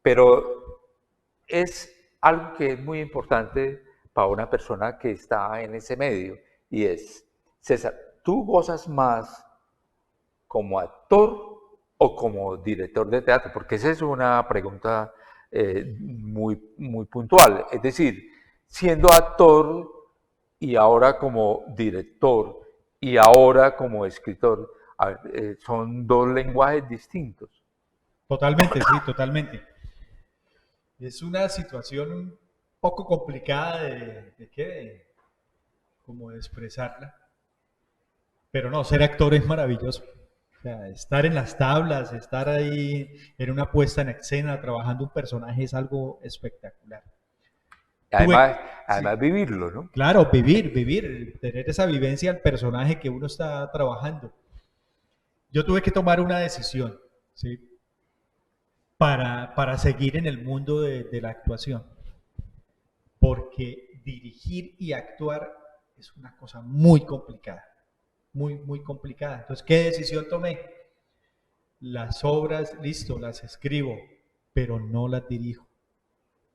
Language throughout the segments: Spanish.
Pero es algo que es muy importante para una persona que está en ese medio y es, César, ¿tú gozas más como actor o como director de teatro? Porque esa es una pregunta muy puntual. Es decir, siendo actor y ahora como director y ahora como escritor, son dos lenguajes distintos. Totalmente, sí, totalmente. Es una situación un poco complicada como de expresarla, pero no, ser actor es maravilloso. O sea, estar en las tablas, estar ahí en una puesta en escena, trabajando un personaje es algo espectacular. Además, Tuve, sí, además vivirlo, ¿no? claro, vivir, tener esa vivencia al personaje que uno está trabajando. Yo tuve que tomar una decisión, ¿sí? Para seguir en el mundo de la actuación, porque dirigir y actuar es una cosa muy complicada, muy complicada. Entonces, ¿qué decisión tomé? Las obras, listo, las escribo, pero no las dirijo.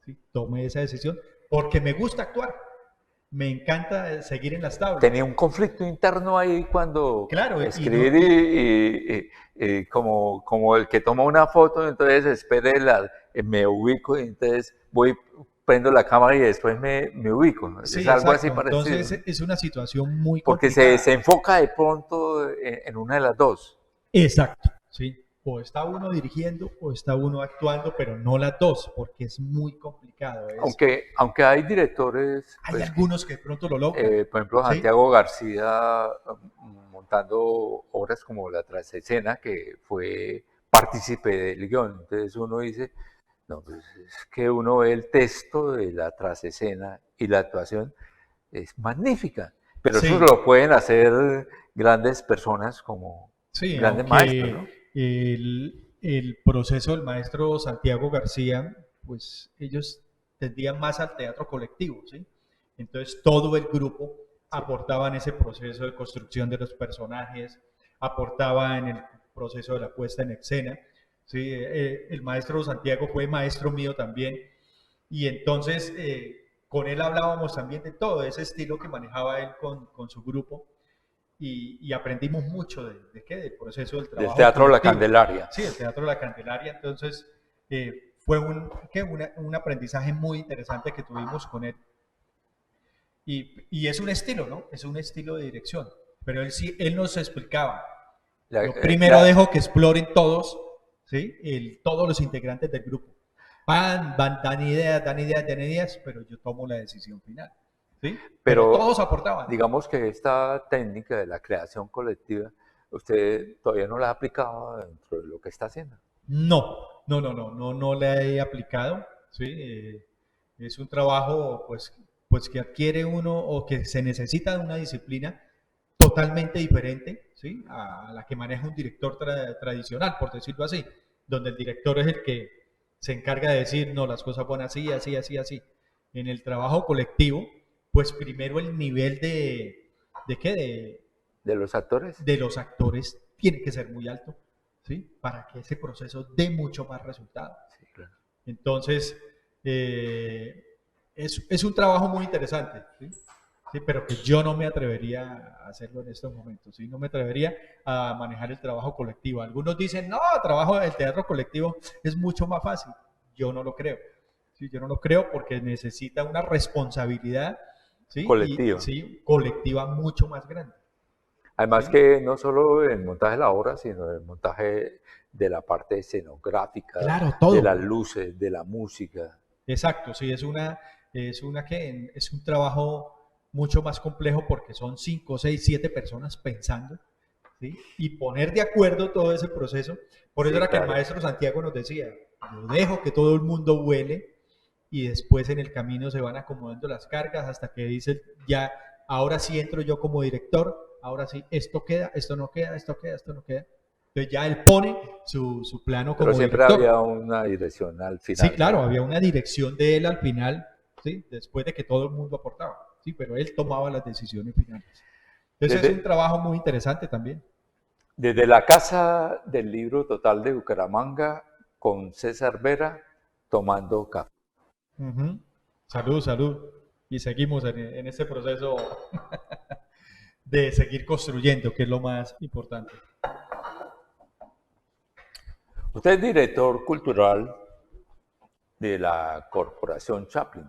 ¿Sí? Tomé esa decisión porque me gusta actuar, me encanta seguir en las Tenía tablas. un conflicto interno ahí cuando Claro, y no, escribir como el que toma una foto, entonces espere, me ubico y entonces voy, prendo la cámara y después me ubico, ¿no? Es sí, algo así exacto. parecido, Entonces ¿no? es una situación muy Porque complicada. se enfoca de pronto en una de las dos. Exacto, sí. O está uno dirigiendo o está uno actuando, pero no las dos, porque es muy complicado. Aunque hay directores, Hay pues, algunos que de pronto lo logran, por ejemplo, ¿sí? Santiago García montando obras como La Trasescena, que fue partícipe del guión. Entonces uno dice, no, pues es que uno ve el texto de La Trasescena y la actuación es magnífica, pero eso Sí, lo pueden hacer grandes personas como sí, grandes maestros, ¿no? aunque el proceso del maestro Santiago García, pues ellos tendían más al teatro colectivo, ¿sí? Entonces todo el grupo Sí. aportaba en ese proceso de construcción de los personajes, aportaba en el proceso de la puesta en escena, ¿sí? El maestro Santiago fue maestro mío también y entonces con él hablábamos también de todo ese estilo que manejaba él con su grupo y aprendimos mucho qué, del proceso del Del trabajo Teatro La colectivo. Candelaria. Sí, el Teatro La Candelaria, entonces fue un aprendizaje muy interesante que tuvimos con él. Y es un estilo, ¿no? Es un estilo de dirección. Pero él sí, él nos explicaba. La, Yo primero la, dejo que exploren todos, ¿sí? Todos los integrantes del grupo. Dan ideas, dan ideas, pero yo tomo la decisión final, ¿sí? Pero todos Pero aportaban. digamos que esta técnica de la creación colectiva, usted todavía no la ha aplicado dentro de lo que está haciendo. No la he aplicado, ¿sí? Es un trabajo, pues que adquiere uno o que se necesita de una disciplina totalmente diferente, ¿sí? A la que maneja un director tradicional, por decirlo así, donde el director es el que se encarga de decir, no, las cosas van así, así, así, así. En el trabajo colectivo, pues primero el nivel ¿de qué? ¿De los actores? De los actores tiene que ser muy alto, ¿sí? Para que ese proceso dé mucho más resultado. Sí, claro. Entonces, eh, es un trabajo muy interesante, ¿sí? Sí, pero que yo no me atrevería a hacerlo en estos momentos, ¿sí? No me atrevería a manejar el trabajo colectivo. Algunos dicen, no, el teatro colectivo es mucho más fácil. Yo no lo creo. ¿Sí? Yo no lo creo porque necesita una responsabilidad, ¿sí? Y Colectiva. sí, colectiva mucho más grande, Además ¿sí? que no solo el montaje de la obra, sino el montaje de la parte escenográfica, Claro, de las todo. luces, de la música. Exacto, sí, es un trabajo mucho más complejo porque son 5, 6, 7 personas pensando, ¿sí? Y poner de acuerdo todo ese proceso. Por eso Sí, era que el claro. maestro Santiago nos decía, yo dejo que todo el mundo vuele y después en el camino se van acomodando las cargas hasta que dice, ya, ahora sí entro yo como director, ahora sí, esto queda, esto no queda, esto queda, esto no queda. Entonces ya él pone su plano Pero como siempre había director. una dirección al Sí, final, claro, ¿no? había una dirección de él al final, ¿sí? Después de que todo el mundo aportaba, ¿sí? Pero él tomaba las decisiones finales. Entonces es un Desde, trabajo muy interesante también. desde la Casa del Libro Total de Bucaramanga con César Vera, tomando café. Salud, salud. Y seguimos en este proceso de seguir construyendo, que es lo más importante. Usted es director cultural de la Corporación Chaplin.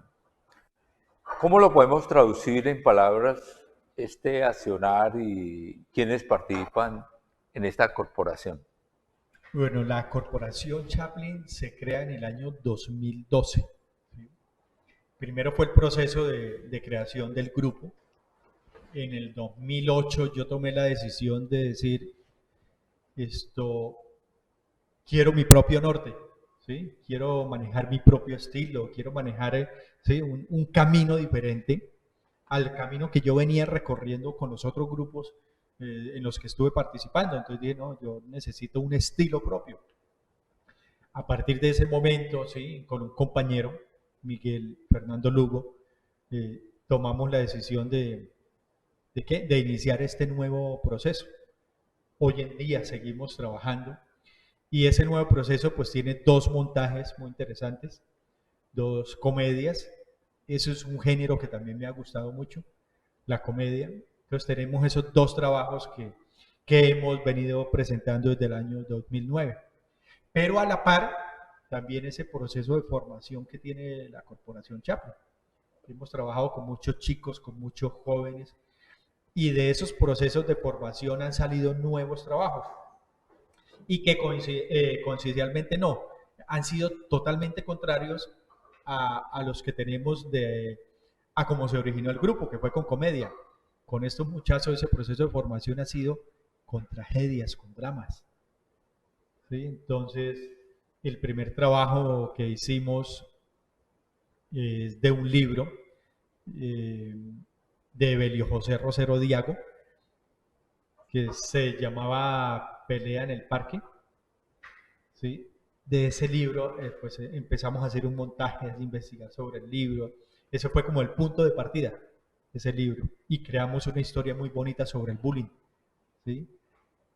¿Cómo lo podemos traducir en palabras este accionar y quiénes participan en esta corporación? Bueno, la Corporación Chaplin se crea en el año 2012. ¿Sí? Primero fue el proceso de creación del grupo. En el 2008 yo tomé la decisión de decir, quiero mi propio norte, ¿sí? Quiero manejar mi propio estilo, quiero manejar, ¿sí? un camino diferente al camino que yo venía recorriendo con los otros grupos en los que estuve participando. Entonces dije, no, yo necesito un estilo propio. A partir de ese momento, ¿sí? Con un compañero, Miguel Fernando Lugo, tomamos la decisión ¿de qué? De iniciar este nuevo proceso. Hoy en día seguimos trabajando y ese nuevo proceso pues tiene dos montajes muy interesantes, dos comedias. Eso es un género que también me ha gustado mucho, la comedia. Entonces tenemos esos dos trabajos que hemos venido presentando desde el año 2009. Pero a la par, también ese proceso de formación que tiene la Corporación Chaplin. Hemos trabajado con muchos chicos, con muchos jóvenes, y de esos procesos de formación han salido nuevos trabajos. Y que coincidencialmente no, han sido totalmente contrarios a los que tenemos a cómo se originó el grupo, que fue con comedia. Con estos muchachos ese proceso de formación ha sido con tragedias, con dramas. ¿Sí? Entonces, el primer trabajo que hicimos es de un libro de Evelio José Rosero Diago, que se llamaba Pelea en el Parque. ¿Sí? De ese libro, pues empezamos a hacer un montaje, a investigar sobre el libro. Eso fue como el punto de partida, ese libro. Y creamos una historia muy bonita sobre el bullying. ¿Sí?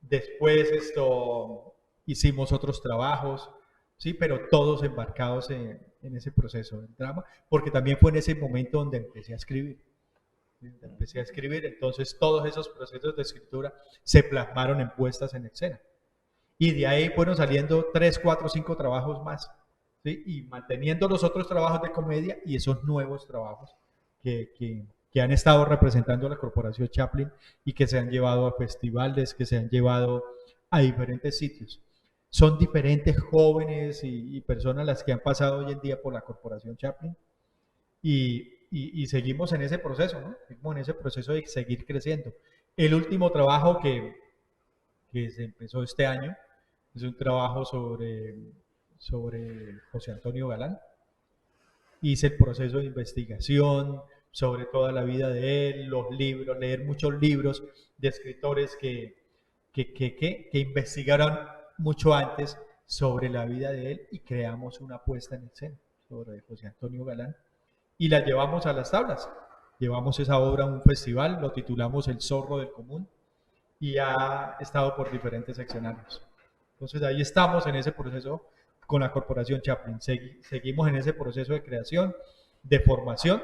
Después hicimos otros trabajos, ¿sí? Pero todos embarcados en ese proceso del drama, porque también fue en ese momento donde empecé a escribir. Empecé a escribir, entonces todos esos procesos de escritura se plasmaron en puestas en escena. Y de ahí fueron saliendo 3, 4, 5 trabajos más, ¿sí? Y manteniendo los otros trabajos de comedia y esos nuevos trabajos que han estado representando a la Corporación Chaplin y que se han llevado a festivales, que se han llevado a diferentes sitios. Son diferentes jóvenes y personas las que han pasado hoy en día por la Corporación Chaplin y seguimos en ese proceso, ¿no? Seguimos en ese proceso de seguir creciendo. El último trabajo que se empezó este año es un trabajo sobre José Antonio Galán. Hice el proceso de investigación sobre toda la vida de él, los libros, leer muchos libros de escritores que investigaron mucho antes sobre la vida de él y creamos una puesta en escena sobre José Antonio Galán y la llevamos a las tablas. Llevamos esa obra a un festival, lo titulamos El Zorro del Común y ha estado por diferentes seccionarios. Entonces ahí estamos en ese proceso con la Corporación Chaplin. Seguimos en ese proceso de creación, de formación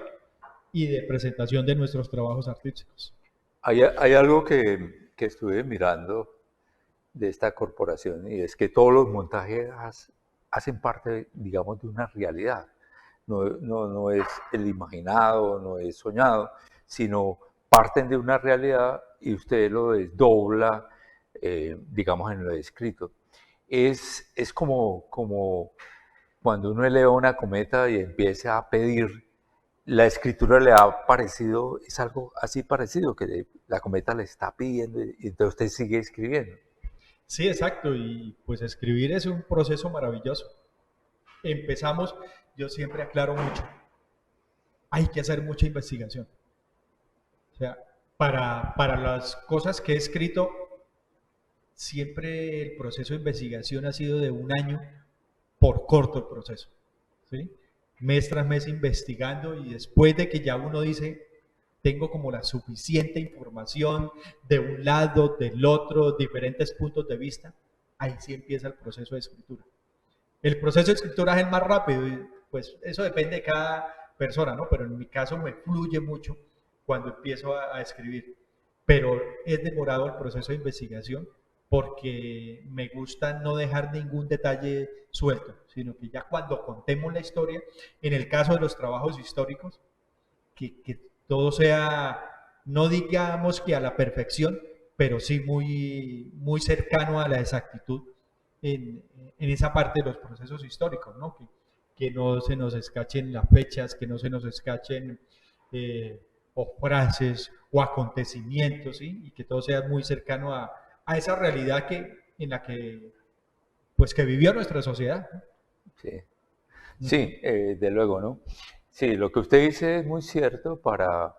y de presentación de nuestros trabajos artísticos. Hay algo que estuve mirando de esta corporación y es que todos los montajes hacen parte, digamos, de una realidad. No es el imaginado, no es soñado, sino parten de una realidad y usted lo desdobla, digamos, en lo escrito. Es como cuando uno eleva una cometa y empieza a pedir, la escritura le ha parecido, es algo así parecido, que la cometa le está pidiendo y entonces usted sigue escribiendo. Sí, exacto, y pues escribir es un proceso maravilloso. Empezamos, yo siempre aclaro mucho, hay que hacer mucha investigación. O sea, para las cosas que he escrito, siempre el proceso de investigación ha sido de un año por corto el proceso, ¿sí? Mes tras mes investigando y después de que ya uno dice, tengo como la suficiente información de un lado, del otro, diferentes puntos de vista, ahí sí empieza el proceso de escritura. El proceso de escritura es el más rápido y pues eso depende de cada persona, ¿no? Pero en mi caso me fluye mucho cuando empiezo a escribir. Pero es demorado el proceso de investigación porque me gusta no dejar ningún detalle suelto, sino que ya cuando contemos la historia, en el caso de los trabajos históricos, que todo sea, no digamos que a la perfección, pero sí muy cercano a la exactitud en, en esa parte de los procesos históricos, ¿no? Que no se nos escachen las fechas, que no se nos escachen o frases o acontecimientos, ¿sí? Y que todo sea muy cercano a esa realidad en la que, pues, que vivió nuestra sociedad. Sí, Uh -huh. sí, de luego, ¿no? Sí, lo que usted dice es muy cierto para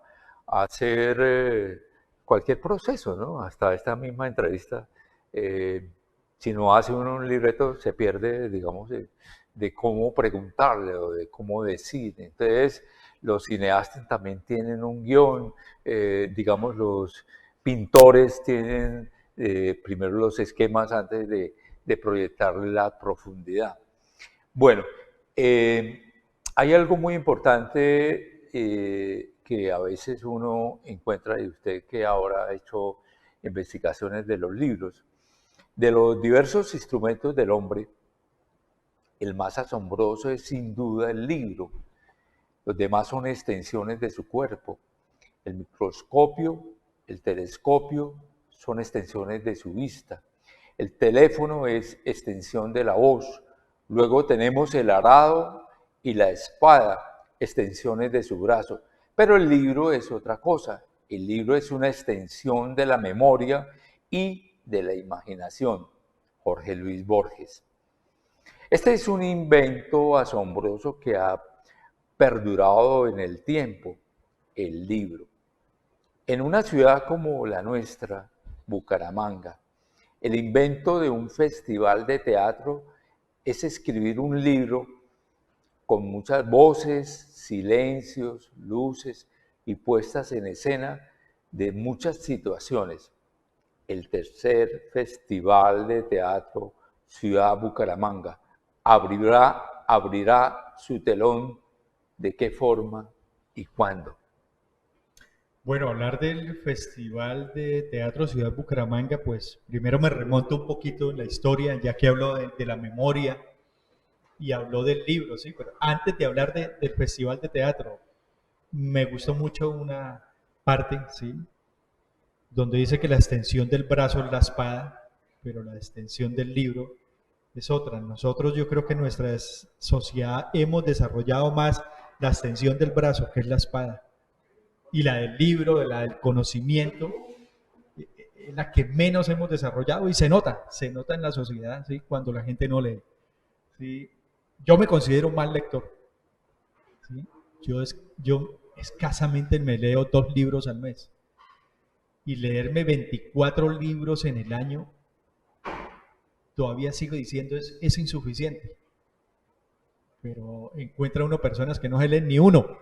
hacer cualquier proceso, ¿no? Hasta esta misma entrevista. eh, si no hace uno un libreto, se pierde, digamos, de cómo preguntarle o de cómo decir. Entonces, los cineastas también tienen un guión, digamos, los pintores tienen primero los esquemas antes de proyectar la profundidad. Bueno, hay algo muy importante que a veces uno encuentra, y usted que ahora ha hecho investigaciones de los libros, de los diversos instrumentos del hombre, el más asombroso es sin duda el libro. Los demás son extensiones de su cuerpo. El microscopio, el telescopio son extensiones de su vista. El teléfono es extensión de la voz. Luego tenemos el arado y la espada, extensiones de su brazo. Pero el libro es otra cosa. El libro es una extensión de la memoria y de la imaginación. Jorge Luis Borges. Este es un invento asombroso que ha perdurado en el tiempo, el libro. En una ciudad como la nuestra, Bucaramanga, el invento de un festival de teatro es escribir un libro con muchas voces, silencios, luces y puestas en escena de muchas situaciones. El tercer Festival de Teatro Ciudad Bucaramanga abrirá su telón. ¿De qué forma y cuándo? Bueno, hablar del Festival de Teatro Ciudad Bucaramanga, pues primero me remonto un poquito en la historia, ya que hablo de la memoria y habló del libro, ¿sí? Pero antes de hablar del Festival de Teatro, me gustó mucho una parte, ¿sí? Donde dice que la extensión del brazo es la espada, pero la extensión del libro es otra. Nosotros yo creo que en nuestra sociedad hemos desarrollado más la extensión del brazo, que es la espada, y la del libro, la del conocimiento, es la que menos hemos desarrollado y se nota en la sociedad, ¿sí? Cuando la gente no lee. ¿Sí? Yo me considero un mal lector. ¿Sí? Yo escasamente me leo 2 libros al mes y leerme 24 libros en el año, todavía sigo diciendo es insuficiente. Pero encuentra uno personas que no se leen ni uno.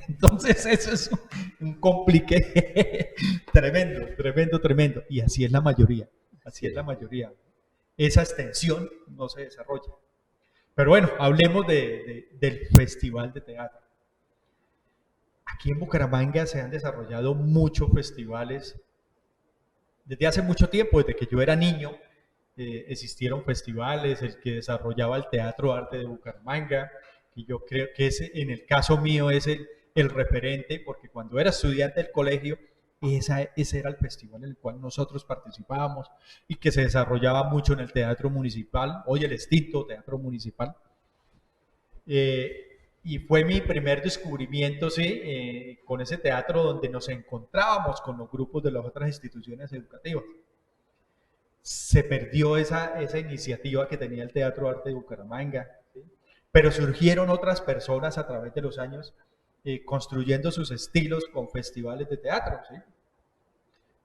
Entonces eso es un compliqué tremendo, tremendo, tremendo. Y así es la mayoría, así es la mayoría. Esa extensión no se desarrolla. Pero bueno, hablemos del Festival de Teatro. Aquí en Bucaramanga se han desarrollado muchos festivales. Desde hace mucho tiempo, desde que yo era niño, existieron festivales, el que desarrollaba el Teatro Arte de Bucaramanga, y yo creo que en el caso mío es el referente, porque cuando era estudiante del colegio, ese era el festival en el cual nosotros participábamos y que se desarrollaba mucho en el Teatro Municipal, hoy el extinto Teatro Municipal. Y fue mi primer descubrimiento, sí, con ese teatro donde nos encontrábamos con los grupos de las otras instituciones educativas. Se perdió esa iniciativa que tenía el Teatro Arte de Bucaramanga, ¿sí? Pero surgieron otras personas a través de los años construyendo sus estilos con festivales de teatro, ¿sí?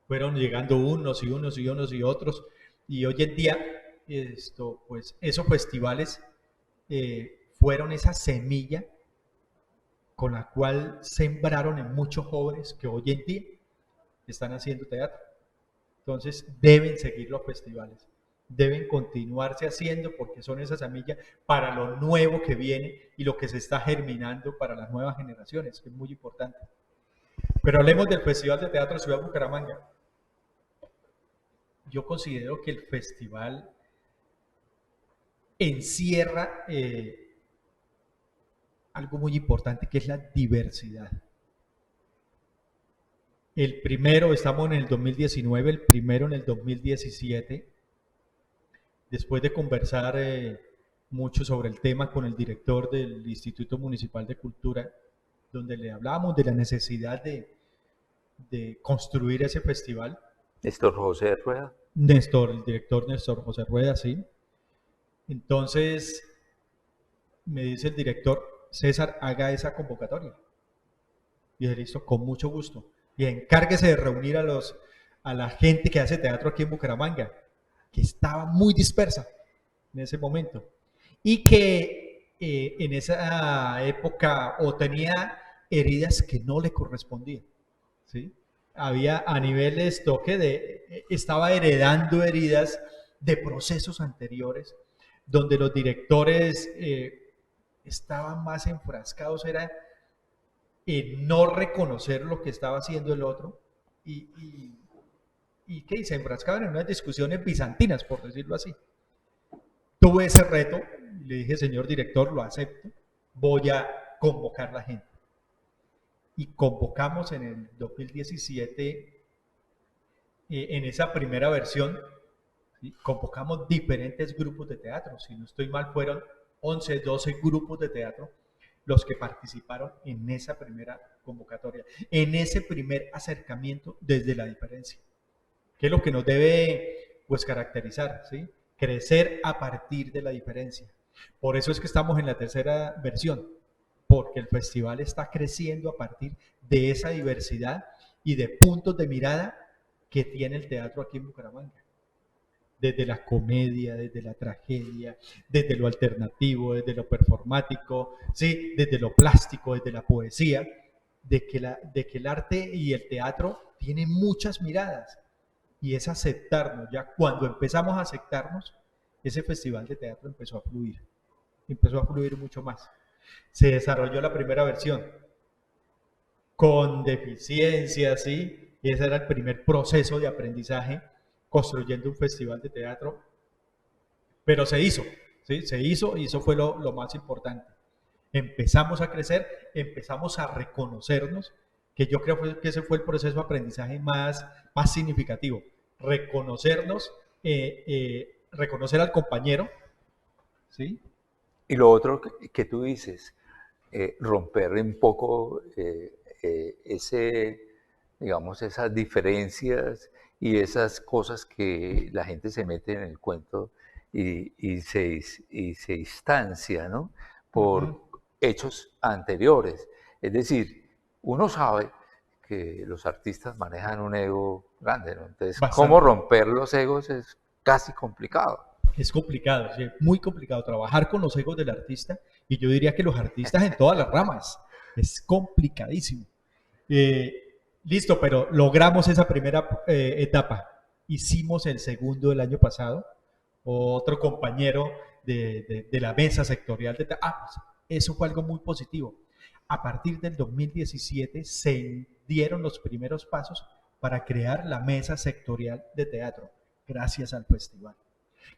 Fueron llegando unos y unos y unos y otros, y hoy en día pues esos festivales fueron esa semilla con la cual sembraron en muchos jóvenes que hoy en día están haciendo teatro. Entonces deben seguir los festivales. deben continuarse haciendo porque son esa semilla para lo nuevo que viene y lo que se está germinando para las nuevas generaciones, que es muy importante. Pero hablemos del Festival de Teatro Ciudad Bucaramanga. Yo considero que el festival encierra algo muy importante, que es la diversidad. El primero, estamos en el 2019, el primero en el 2017, después de conversar mucho sobre el tema con el director del Instituto Municipal de Cultura, donde le hablábamos de la necesidad de construir ese festival. Néstor José Rueda. Néstor, el director Néstor José Rueda, sí. Entonces, me dice el director, César, haga esa convocatoria. Y dije, listo, con mucho gusto. Y encárguese de reunir a la gente que hace teatro aquí en Bucaramanga, que estaba muy dispersa en ese momento. Y que en esa época o tenía heridas que no le correspondían, ¿sí? Había a niveles estaba heredando heridas de procesos anteriores, donde los directores estaban más enfrascados, era en no reconocer lo que estaba haciendo el otro y que se enfrascaban en unas discusiones bizantinas, por decirlo así. Tuve ese reto, le dije, señor director, lo acepto, voy a convocar a la gente. Y convocamos en el 2017, en esa primera versión, ¿sí? Convocamos diferentes grupos de teatro, si no estoy mal fueron 11, 12 grupos de teatro los que participaron en esa primera convocatoria, en ese primer acercamiento desde la diferencia, que es lo que nos debe pues caracterizar, ¿sí? Crecer a partir de la diferencia. Por eso es que estamos en la tercera versión, porque el festival está creciendo a partir de esa diversidad y de puntos de mirada que tiene el teatro aquí en Bucaramanga. Desde la comedia, desde la tragedia, desde lo alternativo, desde lo performático, ¿sí? Desde lo plástico, desde la poesía, de que el arte y el teatro tienen muchas miradas. Y es aceptarnos. Ya cuando empezamos a aceptarnos, ese festival de teatro empezó a fluir mucho más. Se desarrolló la primera versión con deficiencias, ¿sí? Ese era el primer proceso de aprendizaje, construyendo un festival de teatro, pero se hizo, ¿sí? Se hizo y eso fue lo más importante. Empezamos a crecer, empezamos a reconocernos, que yo creo que ese fue el proceso de aprendizaje más significativo. Reconocernos, reconocer al compañero, ¿sí? Y lo otro que tú dices, romper un poco digamos, esas diferencias y esas cosas que la gente se mete en el cuento y se instancia, ¿no? Por hechos anteriores. Es decir, uno sabe que los artistas manejan un ego grande, ¿no? Entonces, Bastante. ¿cómo romper los egos es casi complicado? Es complicado, sí, muy complicado trabajar con los egos del artista, y yo diría que los artistas en todas las ramas, es complicadísimo. Listo, pero logramos esa primera etapa. Hicimos el segundo el año pasado, otro compañero de la mesa sectorial de teatro. Pues eso fue algo muy positivo. A partir del 2017 se dieron los primeros pasos para crear la mesa sectorial de teatro, gracias al festival.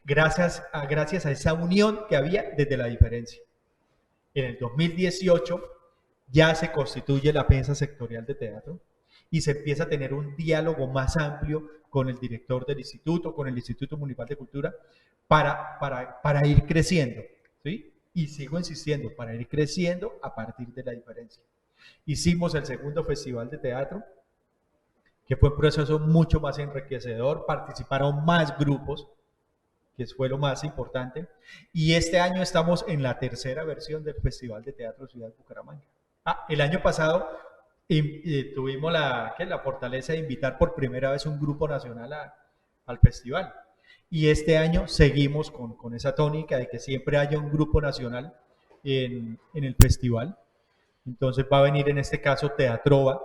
Gracias a esa unión que había desde la diferencia. En el 2018 ya se constituye la mesa sectorial de teatro y se empieza a tener un diálogo más amplio con el director del instituto, con el Instituto Municipal de Cultura, para ir creciendo, ¿sí? Y sigo insistiendo, para ir creciendo a partir de la diferencia. Hicimos el segundo festival de teatro, que fue un proceso mucho más enriquecedor, participaron más grupos, que fue lo más importante, y este año estamos en la tercera versión del Festival de Teatro Ciudad Bucaramanga. El año pasado tuvimos la fortaleza de invitar por primera vez un grupo nacional al festival, y este año seguimos con esa tónica de que siempre haya un grupo nacional en el festival. Entonces va a venir en este caso Teatrova,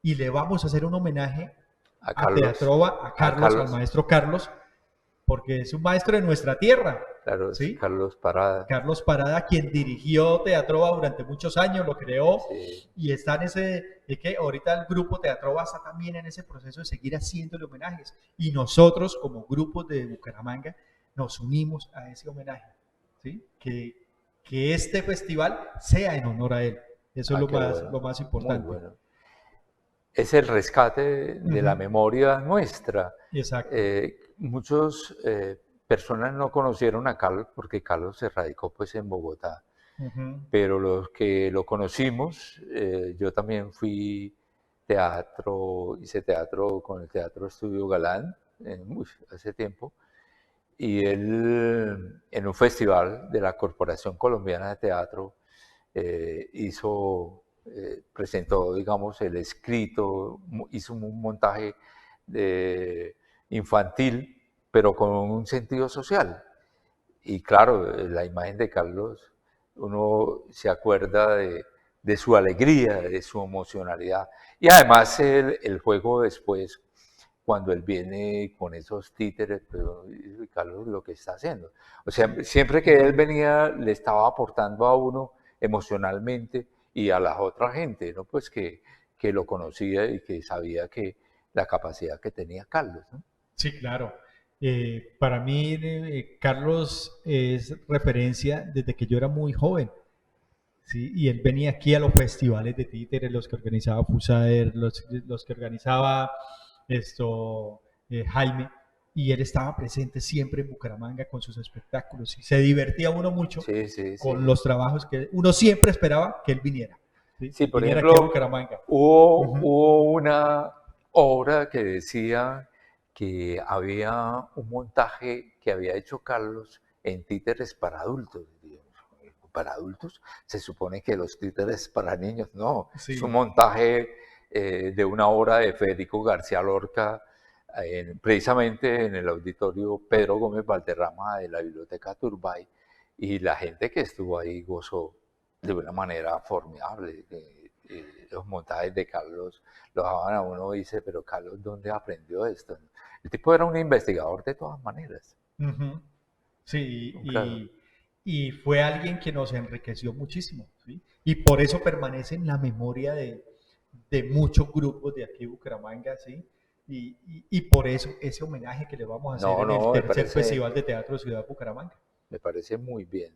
y le vamos a hacer un homenaje a Teatrova, a Carlos, al maestro Carlos, porque es un maestro de nuestra tierra, Claro, es ¿sí? Carlos Parada. Carlos Parada, quien dirigió Teatrova durante muchos años, lo creó Sí, y está en ese, es que ahorita el grupo Teatrova está también en ese proceso de seguir haciéndole homenajes. Y nosotros, como grupos de Bucaramanga, nos unimos a ese homenaje, ¿sí? Que este festival sea en honor a él. Eso es qué lo bueno, más muy importante. bueno. Es el rescate de la Ujú. memoria nuestra. Exacto. Muchas personas no conocieron a Carlos porque Carlos se radicó pues en Bogotá, Ujú. pero los que lo conocimos, yo también hice teatro con el Teatro Estudio Galán hace tiempo, y él en un festival de la Corporación Colombiana de Teatro presentó, digamos, el escrito, hizo un montaje infantil, pero con un sentido social. Y claro, la imagen de Carlos, uno se acuerda de su alegría, de su emocionalidad. Y además el juego después, cuando él viene con esos títeres, pero Carlos lo que está haciendo. O sea, siempre que él venía, le estaba aportando a uno emocionalmente y a la otra gente, ¿no? Pues que lo conocía y que sabía que la capacidad que tenía Carlos, ¿no? Sí, claro. Para mí, Carlos es referencia desde que yo era muy joven. ¿Sí? Y él venía aquí a los festivales de títeres, los que organizaba Fusaer, los que organizaba Jaime, y él estaba presente siempre en Bucaramanga con sus espectáculos y se divertía uno mucho Sí, sí, con sí. los trabajos que uno siempre esperaba que él viniera, ¿sí? Sí, por Viniera aquí a ejemplo, Bucaramanga. Ujú. hubo una obra que decía que había un montaje que había hecho Carlos en títeres para adultos. Digo, ¿para adultos? Se supone que los títeres para niños, no. Es un Sí. montaje de una obra de Federico García Lorca, precisamente en el auditorio Pedro Gómez Valderrama de la Biblioteca Turbay, y la gente que estuvo ahí gozó de una manera formidable. Los montajes de Carlos lo daban a uno y dice, pero Carlos, ¿dónde aprendió esto? El tipo era un investigador de todas maneras. Ujú. Sí, Claro. y fue alguien que nos enriqueció muchísimo, ¿sí? Y por eso permanece en la memoria de muchos grupos de aquí de Bucaramanga, ¿sí? Y por eso ese homenaje que le vamos a hacer No, en el no, tercer Festival de Teatro de Ciudad de Bucaramanga. me parece muy bien.